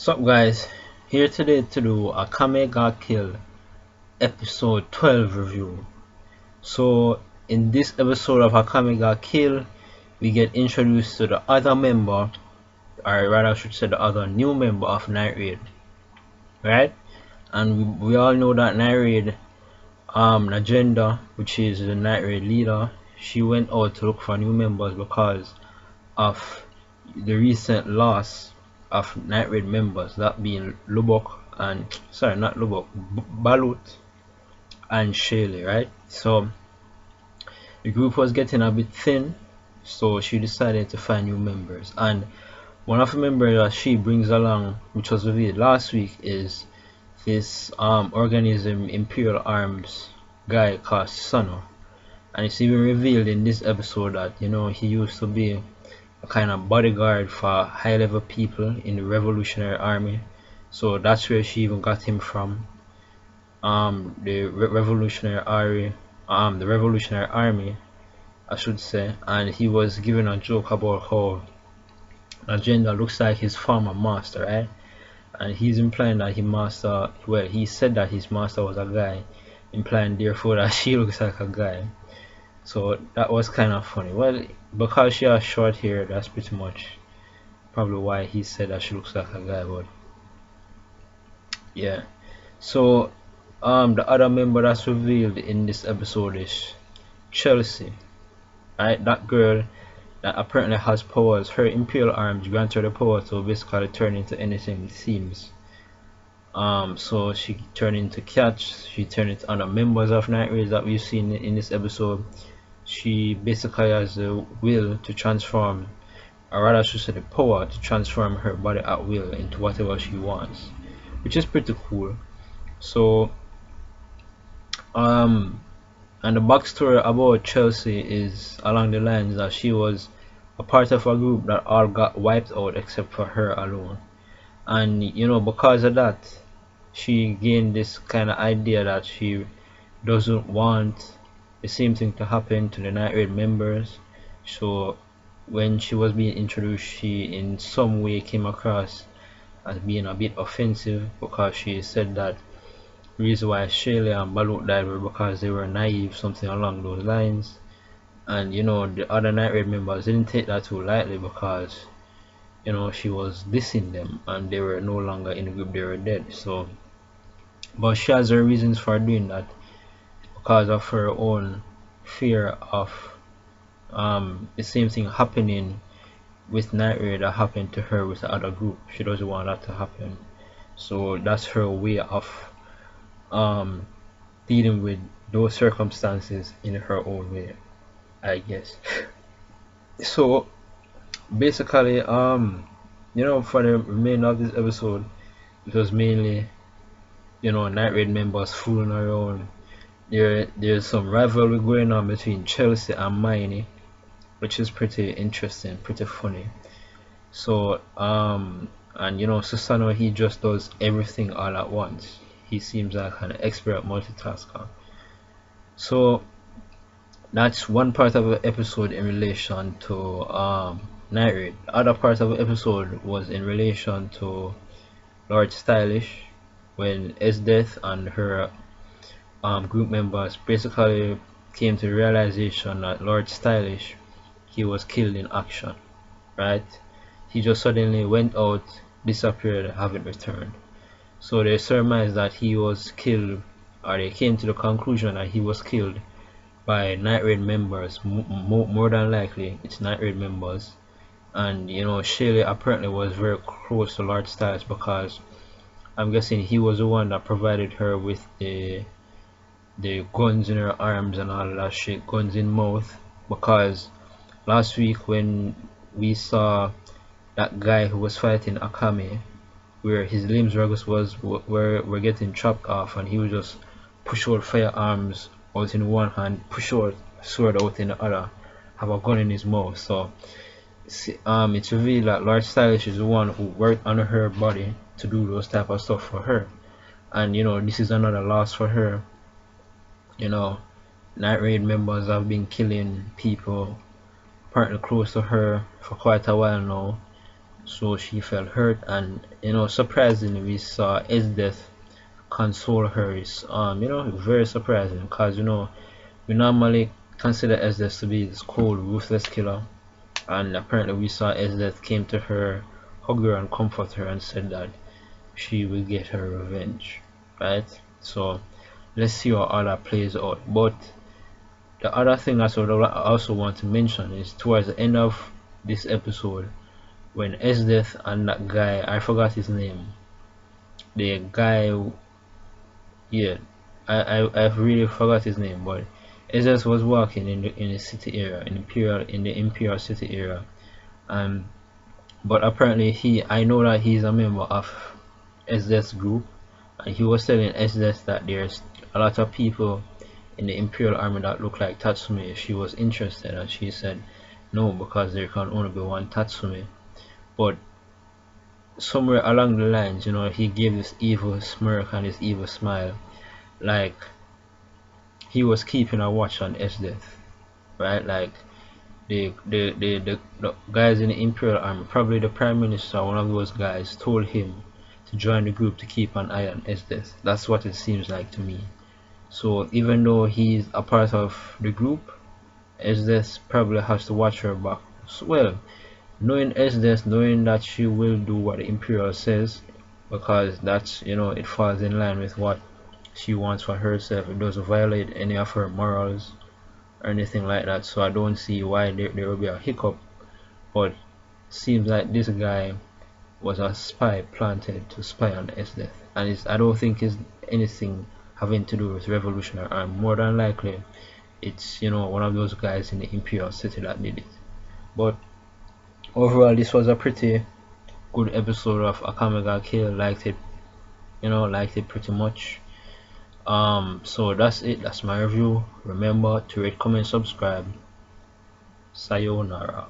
Sup guys, here today to do a Akame got killed episode 12 review. So in this episode of Akame got killed, we get introduced to the other member, or rather I should say the other new member of Night Raid, right? And we all know that Night Raid, Agenda, which is the Night Raid leader, she went out to look for new members because of the recent loss of Night Raid members, that being Lubok and sorry, not Lubok, Balut and Shaley, right? So the group was getting a bit thin, so she decided to find new members. And one of the members that she brings along, which was revealed last week, is this organism Imperial Arms guy called Sano. And it's even revealed in this episode that he used to be a kind of bodyguard for high level people in the Revolutionary Army. So that's where she even got him from. The Revolutionary Army, I should say. And he was given a joke about how Agenda looks like his former master, right? And he's implying that he said that his master was a guy, implying therefore that she looks like a guy. So that was kind of funny. Well, because she has short hair, that's pretty much probably why he said that she looks like a guy. But yeah, so the other member that's revealed in this episode is Chelsea, right? That girl that apparently has powers. Her Imperial Arms grant her the power to basically turn into anything, it seems. So she turned into cats, she turned into other members of Night Raid that we've seen in this episode. She basically has the will to transform, or rather should say the power to transform her body at will into whatever she wants, which is pretty cool. So and the backstory about Chelsea is along the lines that she was a part of a group that all got wiped out except for her alone. And because of that, she gained this kind of idea that she doesn't want the same thing to happen to the Night Raid members. So when she was being introduced, she in some way came across as being a bit offensive, because she said that the reason why Shayla and Balut died were because they were naive, something along those lines. And the other Night Raid members didn't take that too lightly, because she was dissing them and they were no longer in the group, they were dead. So but she has her reasons for doing that, because of her own fear of the same thing happening with Night Raid that happened to her with the other group. She doesn't want that to happen. So that's her way of dealing with those circumstances in her own way, I guess. So basically, for the remainder of this episode, it was mainly Night Raid members fooling around. There's some rivalry going on between Chelsea and Miney, which is pretty interesting, pretty funny. So and Susano, he just does everything all at once. He seems like an expert multitasker. So that's one part of the episode in relation to Night Raid. The other part of the episode was in relation to Lord Stylish, when Esdeath and her group members basically came to the realization that Lord Stylish, he was killed in action, right? He just suddenly went out, disappeared, haven't returned. So they surmised that he was killed, or they came to the conclusion that he was killed by Night Raid members. More than likely it's Night Raid members. And Shaylee apparently was very close to Lord Stylish, because I'm guessing he was the one that provided her with the guns in her arms and all that shit, guns in mouth. Because last week when we saw that guy who was fighting Akame, where his limbs were getting chopped off, and he would just push out firearms out in one hand, push out sword out in the other, have a gun in his mouth. So it's revealed that Lord Stylish is the one who worked on her body to do those type of stuff for her. And this is another loss for her. Night Raid members have been killing people apparently close to her for quite a while now. So she felt hurt, and surprisingly, we saw Esdeath console her. Is very surprising, because we normally consider Esdeath to be this cold, ruthless killer, and apparently we saw Esdeath came to her, hug her, and comfort her, and said that she will get her revenge, right? So let's see how all that plays out. But the other thing I also want to mention is towards the end of this episode, when Esdeath and that guy, I forgot his name, the guy, yeah, I've really forgot his name, but Esdeath was walking in the city area, in the Imperial city area, and but apparently I know that he's a member of Esdeath's group, and he was telling Esdeath that there's a lot of people in the Imperial army that look like Tatsumi. She was interested, and she said no, because there can only be one Tatsumi. But somewhere along the lines, he gave this evil smirk and this evil smile, like he was keeping a watch on Esdeath, right? Like the guys in the Imperial army, probably the Prime Minister, one of those guys, told him to join the group to keep an eye on Esdeath. That's what it seems like to me. So even though he's a part of the group, Esdeath probably has to watch her back. So, well, knowing Esdeath, knowing that she will do what the Imperial says, because that's it falls in line with what she wants for herself. It doesn't violate any of her morals or anything like that. So I don't see why there will be a hiccup. But seems like this guy was a spy planted to spy on Esdeath, and I don't think it's anything having to do with revolutionary army. More than likely, it's one of those guys in the Imperial city that did it. But overall, this was a pretty good episode of Akame ga Kill. Liked it, liked it pretty much. So that's it. That's my review. Remember to rate, comment, subscribe. Sayonara.